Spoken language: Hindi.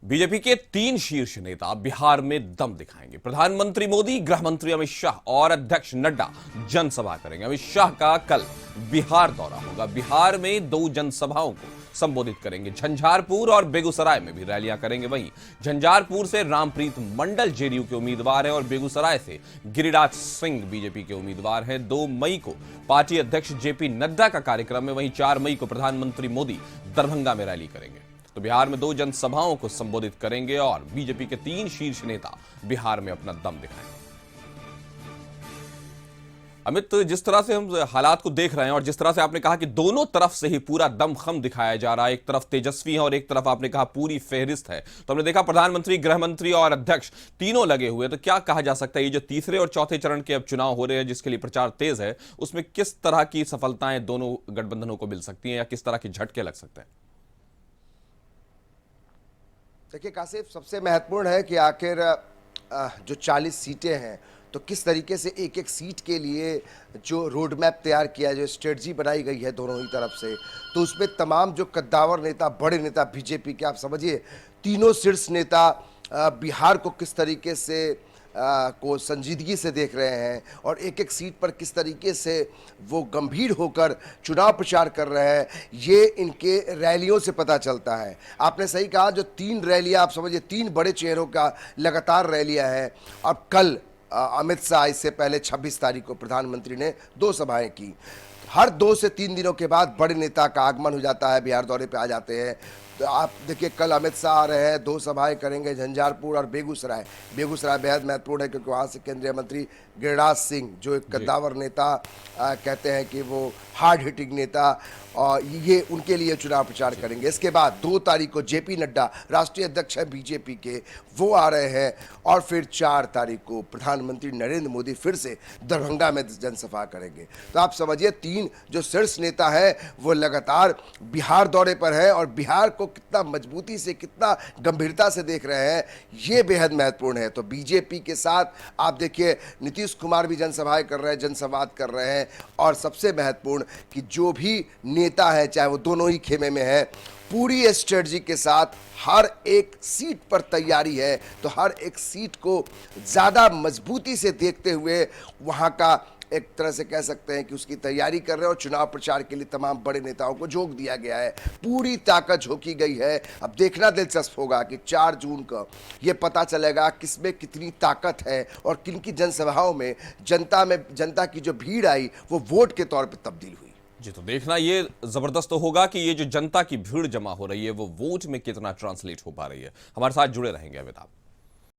बीजेपी के 3 शीर्ष नेता बिहार में दम दिखाएंगे। प्रधानमंत्री मोदी, गृह मंत्री अमित शाह और अध्यक्ष नड्डा जनसभा करेंगे। अमित शाह का कल बिहार दौरा होगा। बिहार में 2 जनसभाओं को संबोधित करेंगे। झंझारपुर और बेगूसराय में भी रैलियां करेंगे। वहीं झंझारपुर से रामप्रीत मंडल जेडीयू के उम्मीदवार हैं और बेगूसराय से गिरिराज सिंह बीजेपी के उम्मीदवार हैं। 2 मई को पार्टी अध्यक्ष जेपी नड्डा का कार्यक्रम है। वहीं 4 मई को प्रधानमंत्री मोदी दरभंगा में रैली करेंगे। तो बिहार में 2 जनसभाओं को संबोधित करेंगे और बीजेपी के 3 शीर्ष नेता बिहार में अपना दम दिखाएंगे। अमित, जिस तरह से हम हालात को देख रहे हैं और जिस तरह से आपने कहा कि दोनों तरफ से ही पूरा दमखम दिखाया जा रहा है, एक तरफ तेजस्वी है और एक तरफ आपने कहा पूरी फेहरिस्त है, तो हमने देखा प्रधानमंत्री, गृह मंत्री और अध्यक्ष तीनों लगे हुए। तो क्या कहा जा सकता है ये जो तीसरे और चौथे चरण के अब चुनाव हो रहे हैं जिसके लिए प्रचार तेज है, उसमें किस तरह की सफलताएं दोनों गठबंधनों को मिल सकती हैं या किस तरह के झटके लग सकते हैं? देखिए कासिफ, सबसे महत्वपूर्ण है कि आखिर जो 40 सीटें हैं तो किस तरीके से एक एक सीट के लिए जो रोड मैप तैयार किया, जो स्ट्रेटजी बनाई गई है दोनों ही तरफ से, तो उसमें तमाम जो कद्दावर नेता, बड़े नेता बीजेपी के, आप समझिए तीनों शीर्ष नेता बिहार को किस तरीके से को संजीदगी से देख रहे हैं और एक एक सीट पर किस तरीके से वो गंभीर होकर चुनाव प्रचार कर रहे हैं, ये इनके रैलियों से पता चलता है। आपने सही कहा, जो 3 रैलियां, आप समझिए 3 बड़े चेहरों का लगातार रैलियां हैं। और कल अमित शाह, इससे पहले 26 तारीख को प्रधानमंत्री ने 2 सभाएं की। हर 2 से 3 दिनों के बाद बड़े नेता का आगमन हो जाता है, बिहार दौरे पे आ जाते हैं। तो आप देखिए, कल अमित शाह आ रहे हैं, 2 सभाएं करेंगे, झंझारपुर और बेगूसराय। बेगूसराय बेहद महत्वपूर्ण है क्योंकि वहाँ से केंद्रीय मंत्री गिरिराज सिंह, जो एक कद्दावर नेता, कहते हैं कि वो हार्ड हिटिंग नेता, और ये उनके लिए चुनाव प्रचार करेंगे। इसके बाद 2 तारीख को जेपी नड्डा, राष्ट्रीय अध्यक्ष है बीजेपी के, वो आ रहे हैं। और फिर 4 तारीख को प्रधानमंत्री नरेंद्र मोदी फिर से दरभंगा में जनसभा करेंगे। तो आप समझिए 3 जो शीर्ष नेता है वो लगातार बिहार दौरे पर है और बिहार को कितना मजबूती से, कितना गंभीरता से देख रहे हैं, ये बेहद महत्वपूर्ण है। तो बीजेपी के साथ आप देखिए नीतीश कुमार भी जनसभाएं कर रहे हैं, जनसंवाद कर रहे हैं। और सबसे महत्वपूर्ण कि जो भी नेता है, चाहे वो दोनों ही खेमे में है, पूरी स्ट्रेटजी के साथ हर एक सीट पर तैयारी है। तो हर एक सीट को ज़्यादा मजबूती से देखते हुए वहाँ का एक तरह से कह सकते हैं कि उसकी तैयारी कर रहे हैं और चुनाव प्रचार के लिए तमाम बड़े नेताओं को झोंक दिया गया है। पूरी ताकत झोंकी गई है। अब देखना दिलचस्प होगा कि 4 जून को ये पता चलेगा किसमें कितनी ताकत है और किन की जनसभाओं में जनता की जो भीड़ आई वो वोट के तौर पर तब्दील हुई। जी, तो देखना ये जबरदस्त होगा कि ये जो जनता की भीड़ जमा हो रही है वो वोट में कितना ट्रांसलेट हो पा रही है। हमारे साथ जुड़े रहेंगे अमिताभ।